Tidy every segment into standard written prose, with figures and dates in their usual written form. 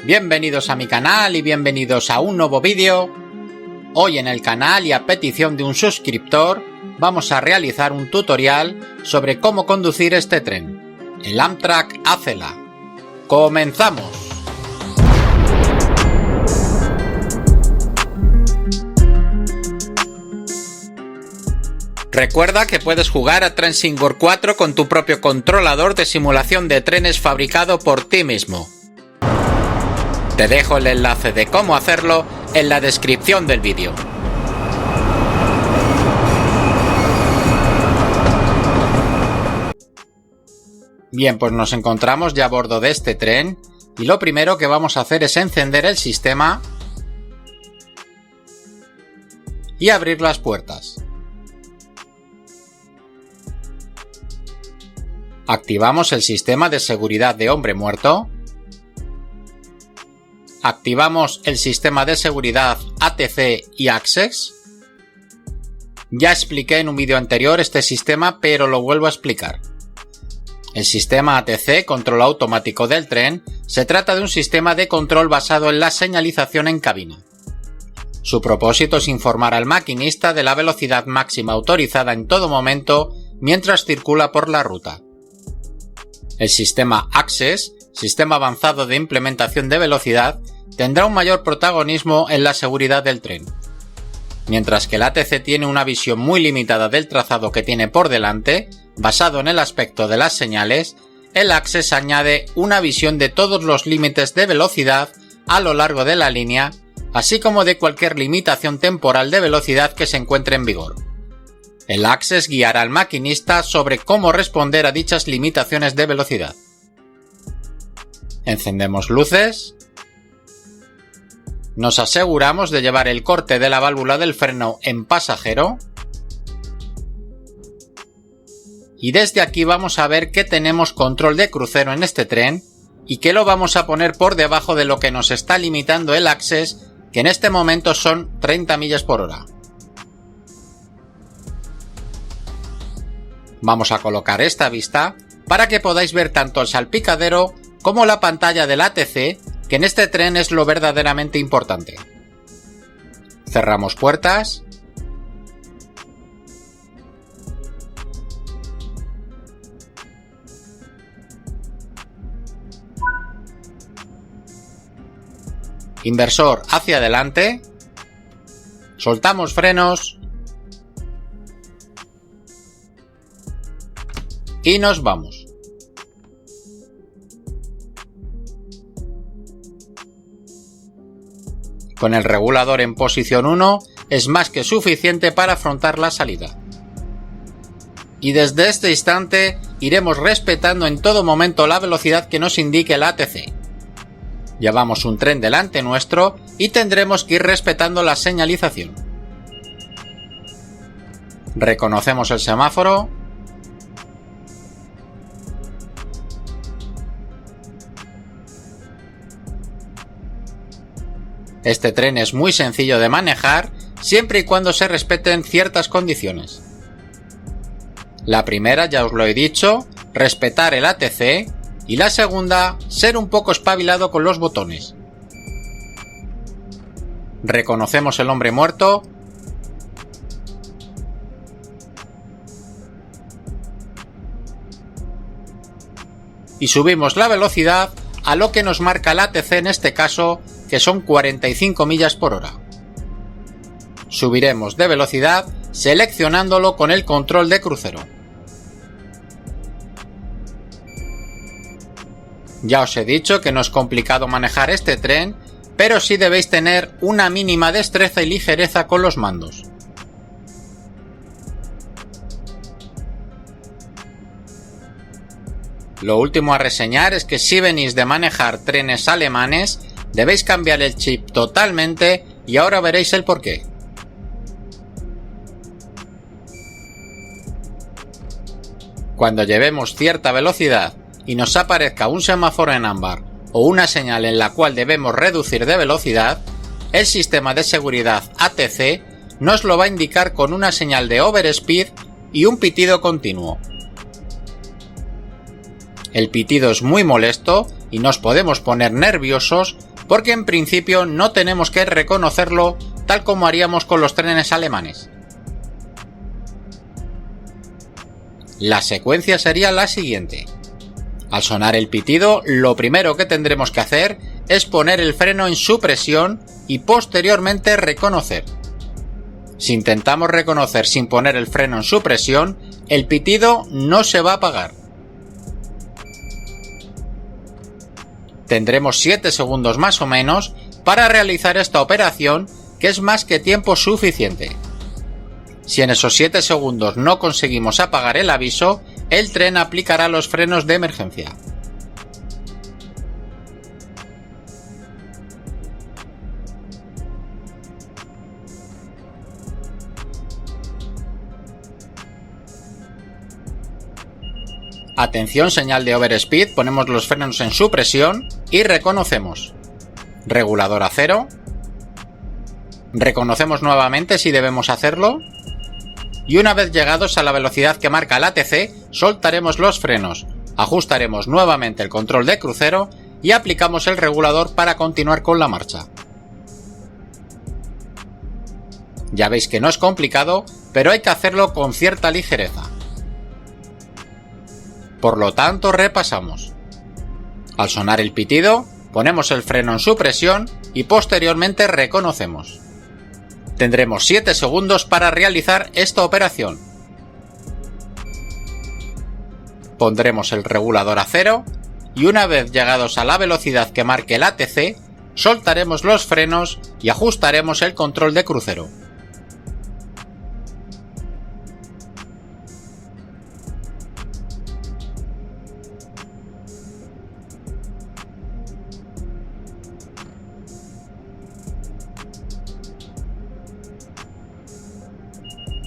Bienvenidos a mi canal y bienvenidos a un nuevo vídeo. Hoy en el canal y a petición de un suscriptor vamos a realizar un tutorial sobre cómo conducir este tren, el Amtrak Acela. ¡Comenzamos! Recuerda que puedes jugar a Train Sim World 4 con tu propio controlador de simulación de trenes fabricado por ti mismo. Te dejo el enlace de cómo hacerlo en la descripción del vídeo. Bien, pues nos encontramos ya a bordo de este tren y lo primero que vamos a hacer es encender el sistema y abrir las puertas. Activamos el sistema de seguridad de hombre muerto. Activamos el sistema de seguridad ATC y Access. Ya expliqué en un vídeo anterior este sistema, pero lo vuelvo a explicar. El sistema ATC, control automático del tren, se trata de un sistema de control basado en la señalización en cabina. Su propósito es informar al maquinista de la velocidad máxima autorizada en todo momento mientras circula por la ruta. El sistema Access, sistema avanzado de implementación de velocidad, tendrá un mayor protagonismo en la seguridad del tren. Mientras que el ATC tiene una visión muy limitada del trazado que tiene por delante, basado en el aspecto de las señales, el Access añade una visión de todos los límites de velocidad a lo largo de la línea, así como de cualquier limitación temporal de velocidad que se encuentre en vigor. El Access guiará al maquinista sobre cómo responder a dichas limitaciones de velocidad. Encendemos luces. Nos aseguramos de llevar el corte de la válvula del freno en pasajero. Y desde aquí vamos a ver que tenemos control de crucero en este tren y que lo vamos a poner por debajo de lo que nos está limitando el Access, que en este momento son 30 millas por hora. Vamos a colocar esta vista para que podáis ver tanto el salpicadero como la pantalla del ATC, que en este tren es lo verdaderamente importante. Cerramos puertas. Inversor hacia adelante. Soltamos frenos. Y nos vamos. Con el regulador en posición 1 es más que suficiente para afrontar la salida. Y desde este instante iremos respetando en todo momento la velocidad que nos indique el ATC. Llevamos un tren delante nuestro y tendremos que ir respetando la señalización. Reconocemos el semáforo. Este tren es muy sencillo de manejar siempre y cuando se respeten ciertas condiciones. La primera, ya os lo he dicho, respetar el ATC, y la segunda, ser un poco espabilado con los botones. Reconocemos el hombre muerto. Y subimos la velocidad a lo que nos marca el ATC en este caso, que son 45 millas por hora. Subiremos de velocidad seleccionándolo con el control de crucero. Ya os he dicho que no es complicado manejar este tren, pero sí debéis tener una mínima destreza y ligereza con los mandos. Lo último a reseñar es que si venís de manejar trenes alemanes, debéis cambiar el chip totalmente y ahora veréis el porqué. Cuando llevemos cierta velocidad y nos aparezca un semáforo en ámbar o una señal en la cual debemos reducir de velocidad, el sistema de seguridad ATC nos lo va a indicar con una señal de overspeed y un pitido continuo. El pitido es muy molesto y nos podemos poner nerviosos porque en principio no tenemos que reconocerlo tal como haríamos con los trenes alemanes. La secuencia sería la siguiente. Al sonar el pitido, lo primero que tendremos que hacer es poner el freno en supresión y posteriormente reconocer. Si intentamos reconocer sin poner el freno en supresión, el pitido no se va a apagar. Tendremos 7 segundos más o menos para realizar esta operación, que es más que tiempo suficiente. Si en esos 7 segundos no conseguimos apagar el aviso, el tren aplicará los frenos de emergencia. Atención, señal de overspeed, ponemos los frenos en supresión y reconocemos. Regulador a 0. Reconocemos nuevamente si debemos hacerlo. Y una vez llegados a la velocidad que marca el ATC, soltaremos los frenos, ajustaremos nuevamente el control de crucero y aplicamos el regulador para continuar con la marcha. Ya veis que no es complicado, pero hay que hacerlo con cierta ligereza. Por lo tanto, repasamos. Al sonar el pitido, ponemos el freno en supresión y posteriormente reconocemos. Tendremos 7 segundos para realizar esta operación. Pondremos el regulador a 0 y una vez llegados a la velocidad que marque el ATC, soltaremos los frenos y ajustaremos el control de crucero.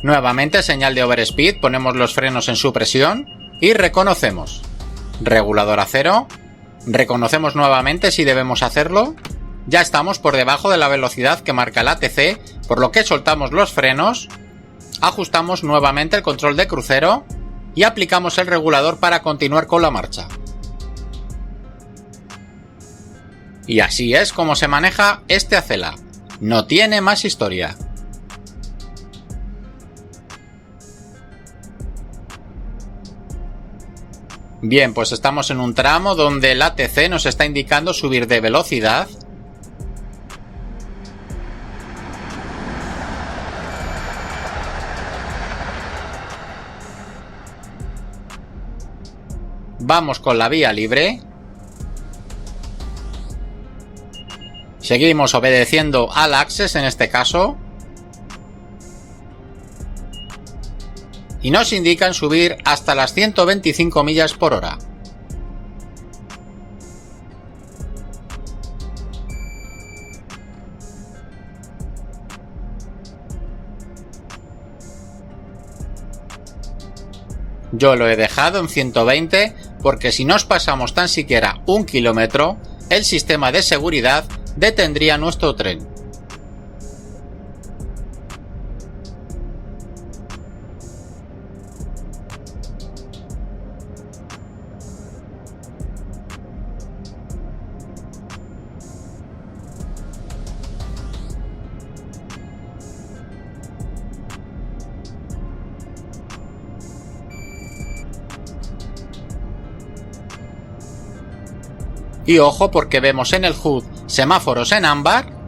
Nuevamente, señal de overspeed, ponemos los frenos en supresión y reconocemos. Regulador a 0. Reconocemos nuevamente si debemos hacerlo. Ya estamos por debajo de la velocidad que marca el ATC, por lo que soltamos los frenos, ajustamos nuevamente el control de crucero y aplicamos el regulador para continuar con la marcha. Y así es como se maneja este Acela. No tiene más historia. Bien, pues estamos en un tramo donde el ATC nos está indicando subir de velocidad. Vamos con la vía libre. Seguimos obedeciendo al Access en este caso. Y nos indican subir hasta las 125 millas por hora. Yo lo he dejado en 120 porque si nos pasamos tan siquiera 1 kilómetro, el sistema de seguridad detendría nuestro tren. Y ojo porque vemos en el HUD semáforos en ámbar.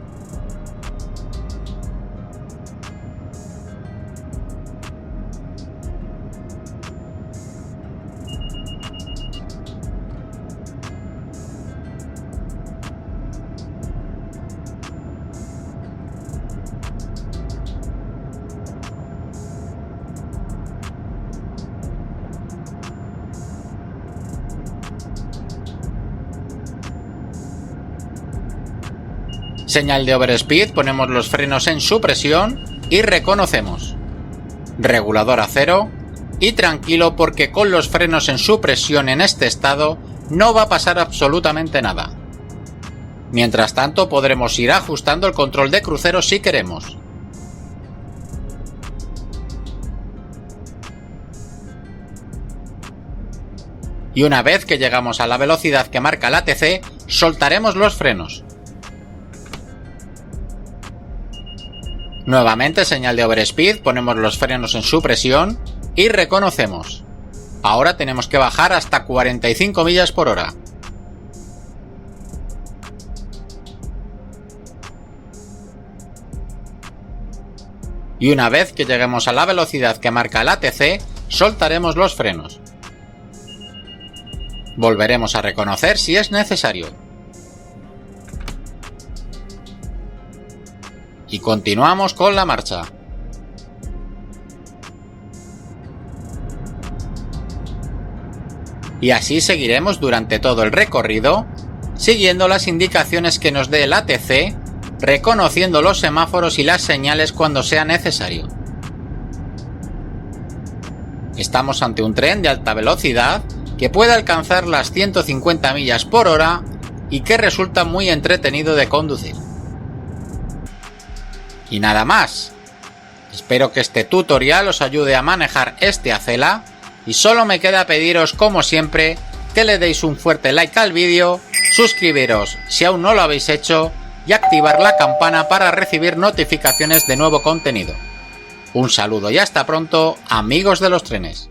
Señal de overspeed, ponemos los frenos en supresión y reconocemos. Regulador a 0 y tranquilo porque con los frenos en supresión en este estado no va a pasar absolutamente nada. Mientras tanto podremos ir ajustando el control de crucero si queremos. Y una vez que llegamos a la velocidad que marca el ATC, soltaremos los frenos. Nuevamente señal de overspeed, ponemos los frenos en supresión y reconocemos. Ahora tenemos que bajar hasta 45 millas por hora. Y una vez que lleguemos a la velocidad que marca el ATC, soltaremos los frenos. Volveremos a reconocer si es necesario. Y continuamos con la marcha. Y así seguiremos durante todo el recorrido, siguiendo las indicaciones que nos dé el ATC, reconociendo los semáforos y las señales cuando sea necesario. Estamos ante un tren de alta velocidad que puede alcanzar las 150 millas por hora y que resulta muy entretenido de conducir. Y nada más. Espero que este tutorial os ayude a manejar este Acela y solo me queda pediros, como siempre, que le deis un fuerte like al vídeo, suscribiros si aún no lo habéis hecho y activar la campana para recibir notificaciones de nuevo contenido. Un saludo y hasta pronto, amigos de los trenes.